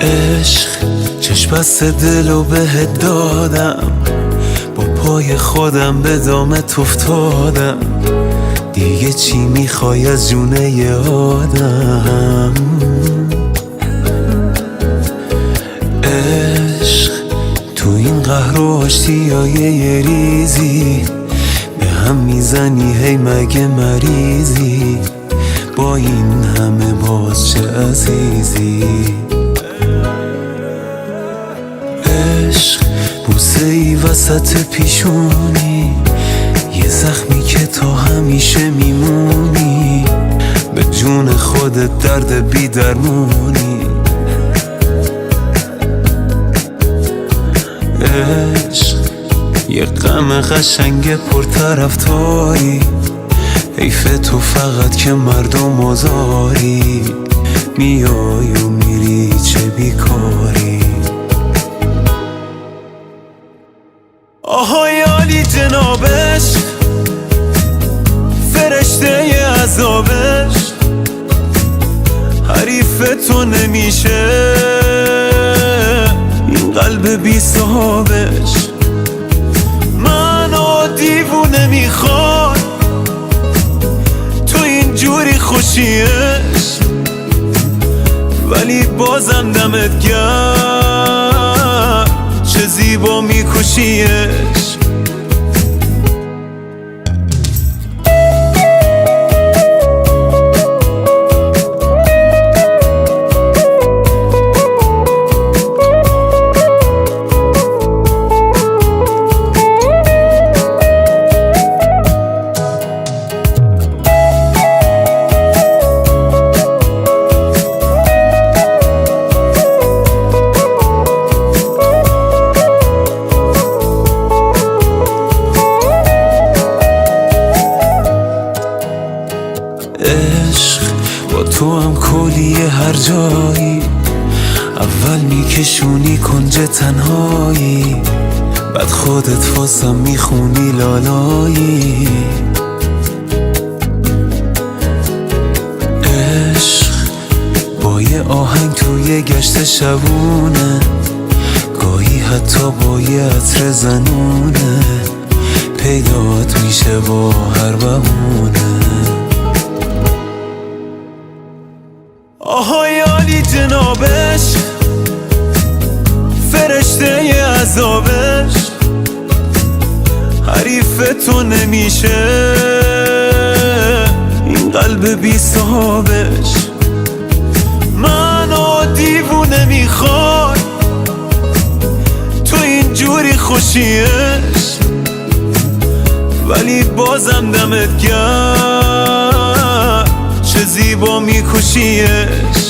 عشق چشم بست دلو بهت دادم، با پای خودم به دامت افتادم، دیگه چی میخوای از جونه ی آدم؟ عشق تو این قهر و آشتیای یه ریزی به هم میزنی، هی مگه مریضی؟ با این همه باز چه عزیزی؟ عشق بوسه ای وسط پیشونی، یه زخمی که تا همیشه میمونی، به جون خودت درد بی درمونی. عشق یه غم قشنگ پرطرفداری، حیف تو فقط که مردم آزاری، میای و میری چه بیکاری. آهای عالی جنابش، فرشته ی عذابش، حریف تو نمیشه این قلب بی صاحبش. منو دیوونه میخواد تو اینجوری خوشیش، ولی بازم دمت گرم چه زیبا میکشیش. عشق با تو هم کلیه هر جایی، اول میکشونی کنج تنهایی، بعد خودت واسم میخونی لالایی. عشق با یه آهنگ توی گشت شبونه، گاهی حتی با یه عطر زنونه، پیدات میشه با هر بهونه. آهای عالی جنابش، فرشته ی عذابش، حریف تو نمیشه این قلب بی صاحبش. منو دیوونه میخواد تو اینجوری خوشیش، ولی بازم دمت گرم چه زیبا میکشیش.